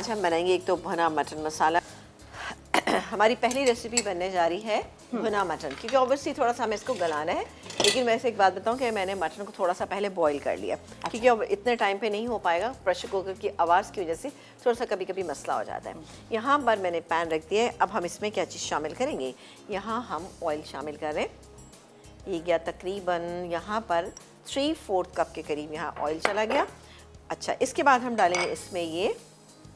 आज हम बनाएंगे एक तो भुना मटन मसाला। हमारी पहली रेसिपी बनने जा रही है भुना मटन, क्योंकि ऑब्वियसली थोड़ा सा हमें इसको गलाना है। लेकिन वैसे एक बात बताऊं कि मैंने मटन को थोड़ा सा पहले बॉईल कर लिया, क्योंकि अब इतने टाइम पे नहीं हो पाएगा, प्रेशर कुकर की आवाज़ की वजह से थोड़ा सा कभी कभी मसला हो जाता है। यहाँ पर मैंने पैन रख दिया है। अब हम इसमें क्या चीज़ शामिल करेंगे, यहाँ हम ऑयल शामिल कर रहे हैं। ये गया तकरीबन यहाँ पर 3/4 कप के करीब यहाँ ऑयल चला गया। अच्छा, इसके बाद हम डालेंगे इसमें ये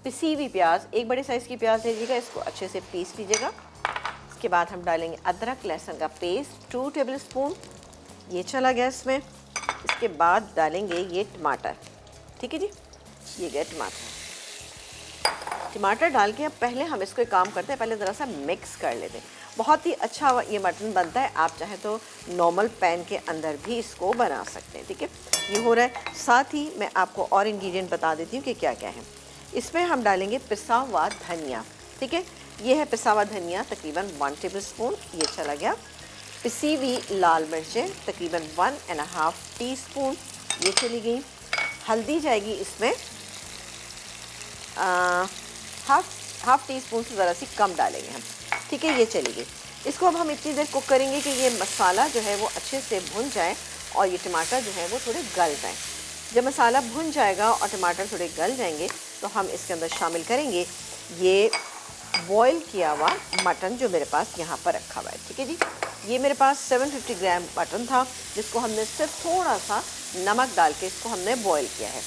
पिसी हुई प्याज, एक बड़े साइज़ की प्याज लीजिएगा, इसको अच्छे से पीस लीजिएगा। इसके बाद हम डालेंगे अदरक लहसुन का पेस्ट 2 टेबल स्पून, ये चला गया इसमें। इसके बाद डालेंगे ये टमाटर, ठीक है जी, ये गया टमाटर डाल के अब पहले हम इसको एक काम करते हैं, पहले ज़रा सा मिक्स कर लेते हैं। बहुत ही अच्छा ये मटन बनता है, आप चाहे तो नॉर्मल पैन के अंदर भी इसको बना सकते हैं, ठीक है। ये हो रहा है। साथ ही मैं आपको और इंग्रेडिएंट बता देती हूँ कि क्या क्या है। इसमें हम डालेंगे पिसा हुआ धनिया, ठीक है, ये है पिसा हुआ धनिया तकरीबन 1 टेबल स्पून, ये चला गया। पिसी हुई लाल मिर्चें तकरीबन 1.5 टीस्पून, ये चली गई। हल्दी जाएगी इसमें हाफ टी स्पून से ज़रा सी कम डालेंगे हम, ठीक है, ये चली गई। इसको अब हम इतनी देर कुक करेंगे कि ये मसाला जो है वो अच्छे से भुन जाए और ये टमाटर जो है वो थोड़े गल जाएँ। जब मसाला भुन जाएगा और टमाटर थोड़े गल जाएंगे तो हम इसके अंदर शामिल करेंगे ये बॉईल किया हुआ मटन जो मेरे पास यहाँ पर रखा हुआ है, ठीक है जी। ये मेरे पास 750 ग्राम मटन था, जिसको हमने सिर्फ थोड़ा सा नमक डाल के इसको हमने बॉईल किया है।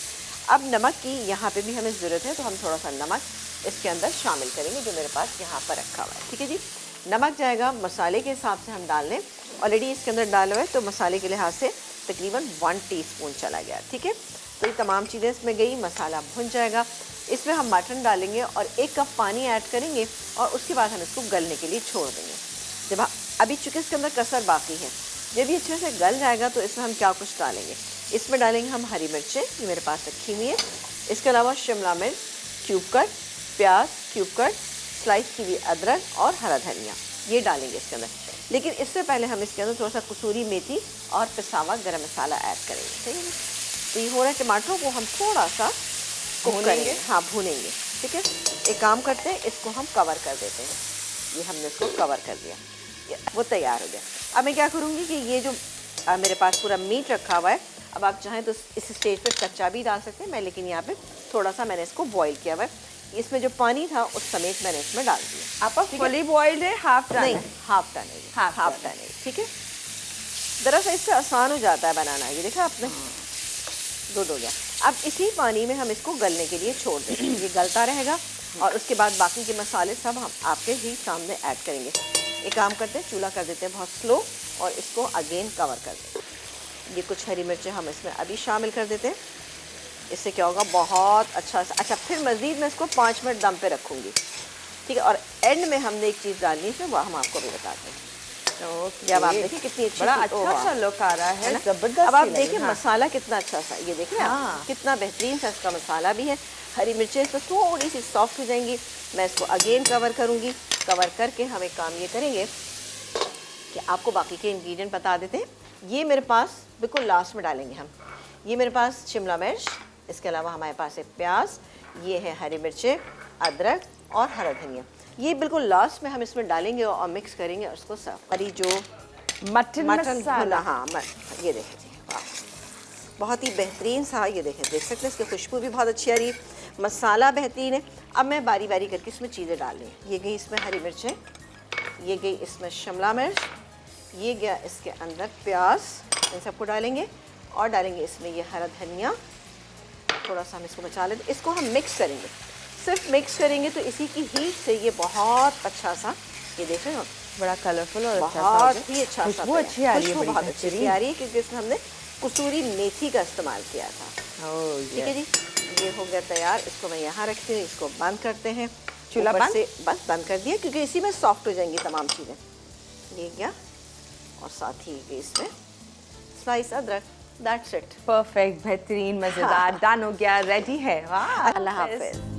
अब नमक की यहाँ पे भी हमें ज़रूरत है, तो हम थोड़ा सा नमक इसके अंदर शामिल करेंगे जो मेरे पास यहाँ पर रखा हुआ है, ठीक है जी। नमक जाएगा मसाले के हिसाब से हम डाल लें, ऑलरेडी इसके अंदर डाला हुआ है, तो मसाले के लिहाज से तकरीबन 1 टीस्पून चला गया, ठीक है। तो ये तमाम चीज़ें इसमें गई, मसाला भुन जाएगा। इसमें हम मटन डालेंगे और 1 कप पानी ऐड करेंगे और उसके बाद हम इसको गलने के लिए छोड़ देंगे। जब अभी चूँकि इसके अंदर कसर बाकी है, जब ये अच्छे से गल जाएगा तो इसमें हम क्या कुछ डालेंगे। इसमें डालेंगे हम हरी मिर्चें, ये मेरे पास रखी हुई है। इसके अलावा शिमला मिर्च क्यूब कट, प्याज क्यूब कट, स्लाइस की हुई अदरक और हरा धनिया, ये डालेंगे इसके अंदर। लेकिन इससे पहले हम इसके अंदर थोड़ा सा कसूरी मेथी और पिसा हुआ गरम मसाला ऐड करेंगे, सही है। तो ये हो रहा है, टमाटरों को हम थोड़ा सा कुक करेंगे, हाँ भूनेंगे, ठीक है। एक काम करते हैं, इसको हम कवर कर देते हैं। ये हमने इसको कवर कर दिया, वो तैयार हो गया। अब मैं क्या करूँगी कि ये जो मेरे पास पूरा मीट रखा हुआ है, अब आप चाहें तो इस स्टेज पर कच्चा भी डाल सकते हैं, मैं लेकिन यहाँ पे थोड़ा सा मैंने इसको बॉईल किया हुआ है। इसमें जो पानी था उस समेत मैंने इसमें डाल दिया। आपका फुली बॉइल्ड है, हाफ नहीं, हाफ टन है, हाफ टन है, ठीक है। दरअसल इससे आसान हो जाता है बनाना, ये देखा आपने, गुड हो गया। अब इसी पानी में हम इसको गलने के लिए छोड़ देंगे, ये गलता रहेगा और उसके बाद बाकी के मसाले सब हम आपके ही सामने ऐड करेंगे। एक काम करते हैं, चूल्हा कर देते हैं बहुत स्लो और इसको अगेन कवर कर देते हैं। ये कुछ हरी मिर्चें हम इसमें अभी शामिल कर देते हैं, इससे क्या होगा, बहुत अच्छा। फिर मज़ीद मैं इसको 5 मिनट दम पे रखूँगी, ठीक है। और एंड में हमने एक चीज़ डालनी है, वो हम आपको भी बताते हैं। तो जब आप देखिए कितनी अच्छी, बड़ा अच्छा सा लुक आ रहा है, जबरदस्त। अब आप देखिए मसाला कितना अच्छा सा, ये देखिए आप कितना बेहतरीन सा इसका मसाला भी है। हरी मिर्चें इस पर थोड़ी सी सॉफ्ट हो जाएंगी। मैं इसको अगेन कवर करूँगी। कवर करके हम एक काम ये करेंगे कि आपको बाकी के इंग्रेडिएंट बता देते हैं। ये मेरे पास बिल्कुल लास्ट में डालेंगे हम। ये मेरे पास शिमला मिर्च, इसके अलावा हमारे पास है प्याज, ये है हरी मिर्चें, अदरक और हरा धनिया, ये बिल्कुल लास्ट में हम इसमें डालेंगे और मिक्स करेंगे और उसको सर्व। अरे जो मटन भुना, हाँ ये देखिए, वाह बहुत ही बेहतरीन सा, ये देखें, देख सकते हैं इसकी खुशबू भी बहुत अच्छी आ रही है, मसाला बेहतरीन है। अब मैं बारी बारी करके इसमें चीज़ें डाल रही हूँ। ये गई इसमें हरी मिर्चें, ये गई इसमें शिमला मिर्च, ये गया इसके अंदर प्याज, इन सबको डालेंगे और डालेंगे इसमें ये हरा धनिया। थोड़ा सा हम इसको बचा लेते, इसको हम मिक्स करेंगे, सिर्फ मिक्स करेंगे तो इसी की हीट से ये बहुत अच्छा सा, ये देख रहे हो, बड़ा कलरफुल और बहुत ही अच्छा सा, खुशबू अच्छी आ रही है, बहुत अच्छी आ रही है, क्योंकि इसमें हमने कसूरी मेथी का इस्तेमाल किया था। ठीक है जी, ये हो गया तैयार। इसको मैं यहाँ रखती हूँ, इसको बंद करते हैं, चूल्हा बंद से बस बंद कर दिया, क्योंकि इसी में सॉफ्ट हो जाएंगी तमाम चीज़ें। ये क्या, और साथ ही इसमें स्लाइस अदरक, दैट्स इट। परफेक्ट, बेहतरीन, मज़ेदार, डन हो गया, रेडी है। वाह, अल्लाह हाफ़िज़।